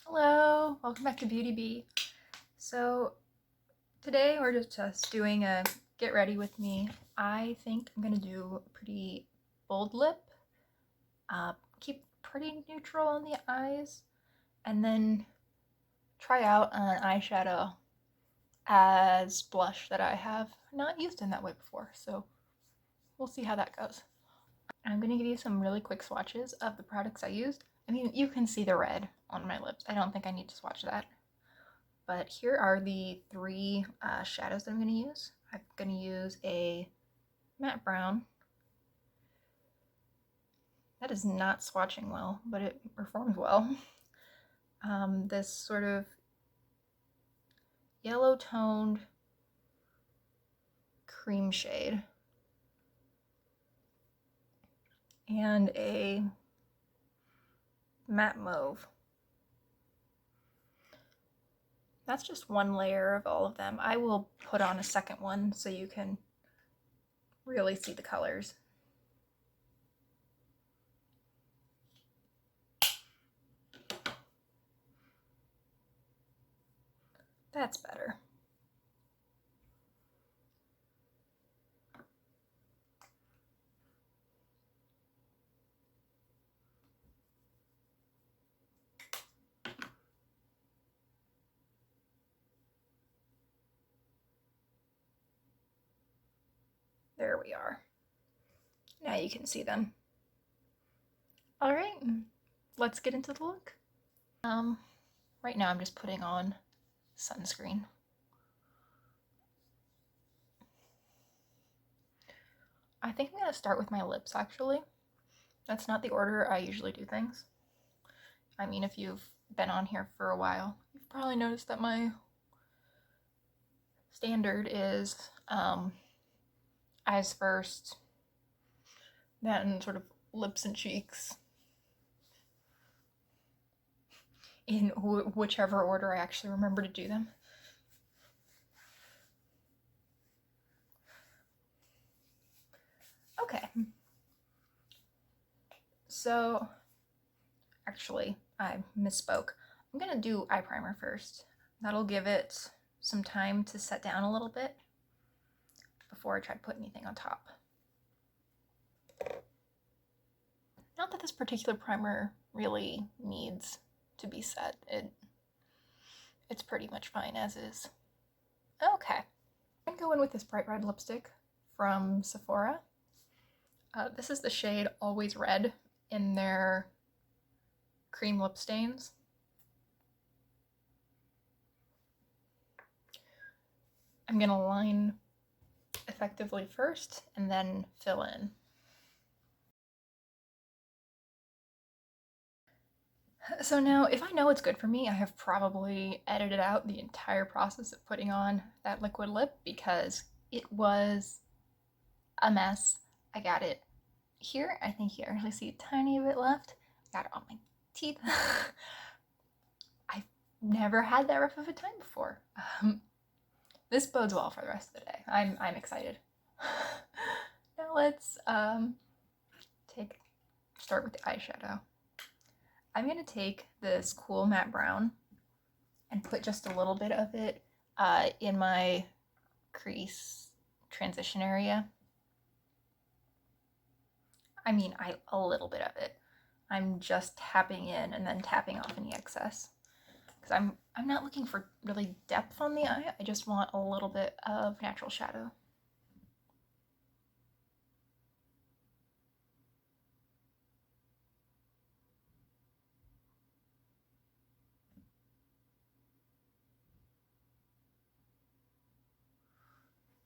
Hello, welcome back to Beauty Bee. So today we're just doing a get ready with me. I think I'm gonna do a pretty bold lip, keep pretty neutral on the eyes, and then try out an eyeshadow as blush that I have not used in that way before. So we'll see how that goes. I'm gonna give you some really quick swatches of the products I used. I mean, you can see the red on my lips. I don't think I need to swatch that. But here are the three shadows that I'm going to use. I'm going to use a matte brown. That is not swatching well, but it performs well. This sort of yellow toned cream shade. And a matte mauve. That's just one layer of all of them. I will put on a second one so you can really see the colors. That's better. There we are. Now you can see them. All right, let's get into the look. Right now I'm just putting on sunscreen. I think I'm gonna start with my lips actually. That's not the order I usually do things. I mean, if you've been on here for a while, you've probably noticed that my standard is eyes first, then sort of lips and cheeks, in whichever order I actually remember to do them. Okay. So, actually, I misspoke. I'm gonna do eye primer first. That'll give it some time to set down a little bit before I try to put anything on top. Not that this particular primer really needs to be set. It's pretty much fine as is. Okay. I'm gonna go in with this bright red lipstick from Sephora. This is the shade Always Red in their cream lip stains. I'm gonna line effectively first and then fill in. So now, if I know it's good for me, I have probably edited out the entire process of putting on that liquid lip because it was a mess. I got it here, I think here. I see a tiny bit left. Got it on my teeth. I've never had that rough of a time before. This bodes well for the rest of the day. I'm excited. Now let's start with the eyeshadow. I'm gonna take this cool matte brown and put just a little bit of it in my crease transition area. I mean, a little bit of it. I'm just tapping in and then tapping off any excess. Because I'm not looking for really depth on the eye, I just want a little bit of natural shadow.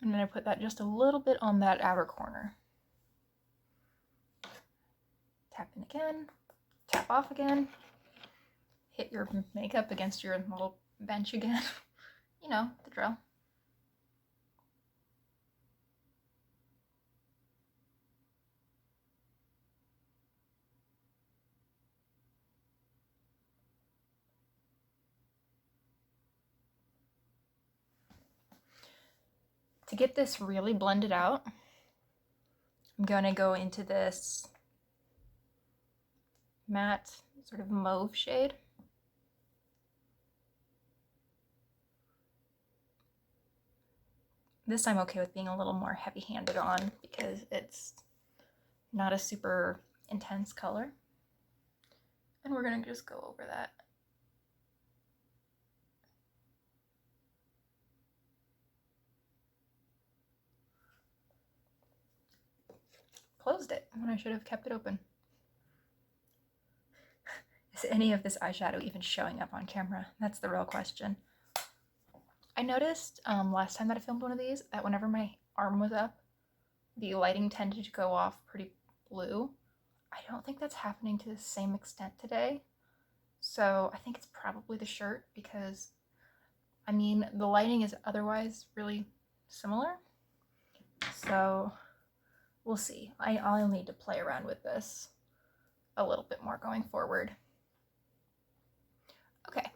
I'm going to put that just a little bit on that outer corner. Tap in again, tap off again, hit your makeup against your little bench again. You know, the drill. To get this really blended out, I'm going to go into this matte sort of mauve shade. this I'm okay with being a little more heavy-handed on because it's not a super intense color. And we're gonna just go over that. Closed it when I should have kept it open. Is any of this eyeshadow even showing up on camera? That's the real question. I noticed last time that I filmed one of these that whenever my arm was up, the lighting tended to go off pretty blue. I don't think that's happening to the same extent today. So I think it's probably the shirt because, I mean, the lighting is otherwise really similar. So we'll see. I'll need to play around with this a little bit more going forward. Okay,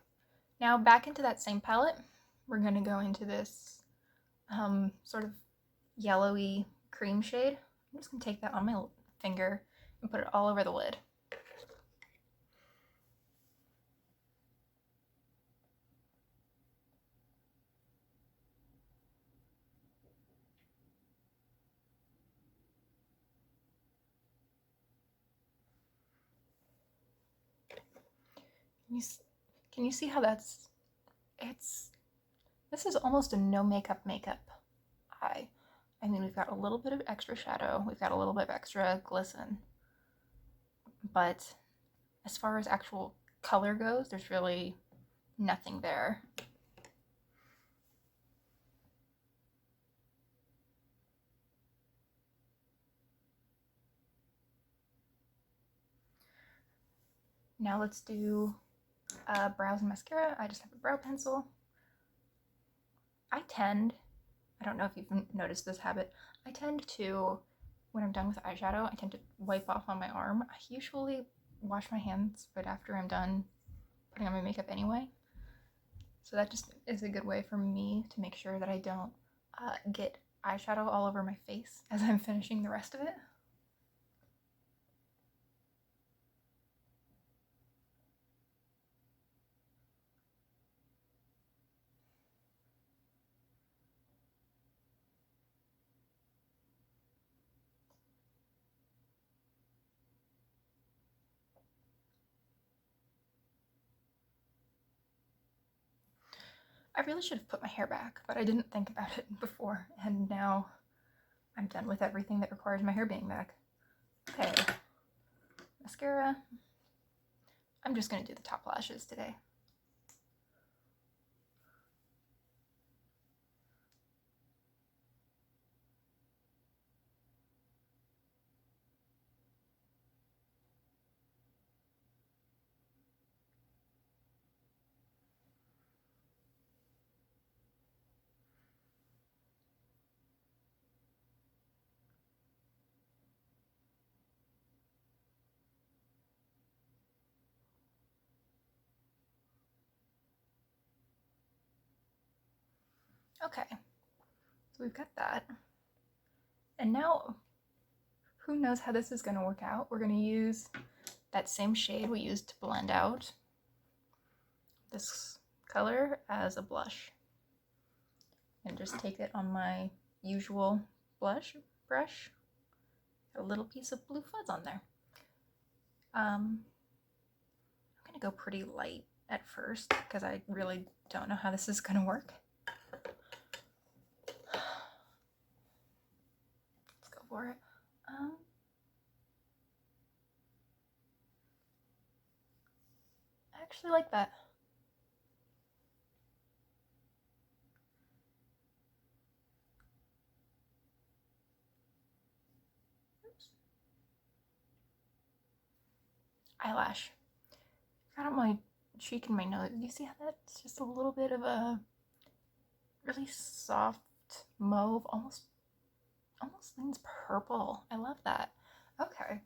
now back into that same palette. We're gonna go into this sort of yellowy cream shade. I'm just gonna take that on my finger and put it all over the lid. Can you see how this is almost a no makeup eye. I mean, we've got a little bit of extra shadow, we've got a little bit of extra glisten, but as far as actual color goes, there's really nothing there. Now let's do brows and mascara. I just have a brow pencil. I don't know if you've noticed this habit, I tend to, when I'm done with eyeshadow, I tend to wipe off on my arm. I usually wash my hands right after I'm done putting on my makeup anyway. So that just is a good way for me to make sure that I don't get eyeshadow all over my face as I'm finishing the rest of it. I really should have put my hair back, but I didn't think about it before, and now I'm done with everything that requires my hair being back. Okay, mascara. I'm just gonna do the top lashes today. Okay, so we've got that. And now, who knows how this is gonna work out? We're gonna use that same shade we used to blend out this color as a blush. And just take it on my usual blush brush. A little piece of blue fuzz on there. I'm gonna go pretty light at first because I really don't know how this is gonna work. Let's go for it. I actually like that. Oops. Eyelash. Got on my cheek and my nose. Do you see how that's just a little bit of a really soft mauve, almost leans purple. I love that. Okay,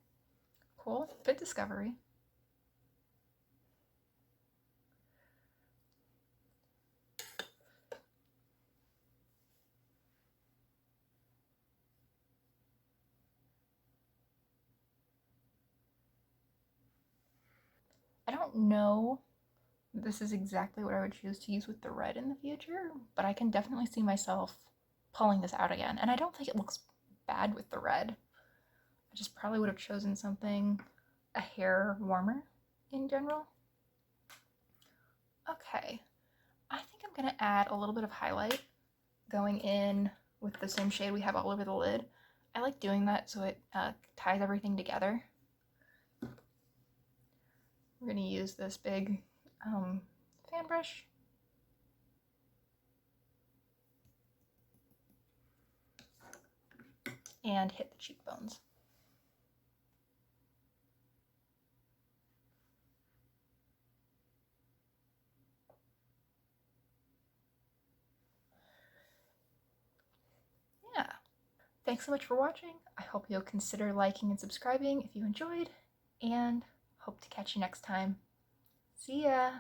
cool. Good discovery. I don't know this is exactly what I would choose to use with the red in the future, but I can definitely see myself pulling this out again. And I don't think it looks bad with the red. I just probably would have chosen something a hair warmer in general. Okay, I think I'm gonna add a little bit of highlight going in with the same shade we have all over the lid. I like doing that so it ties everything together. We're gonna use this big fan brush. And hit the cheekbones. Yeah. Thanks so much for watching. I hope you'll consider liking and subscribing if you enjoyed, and hope to catch you next time. See ya!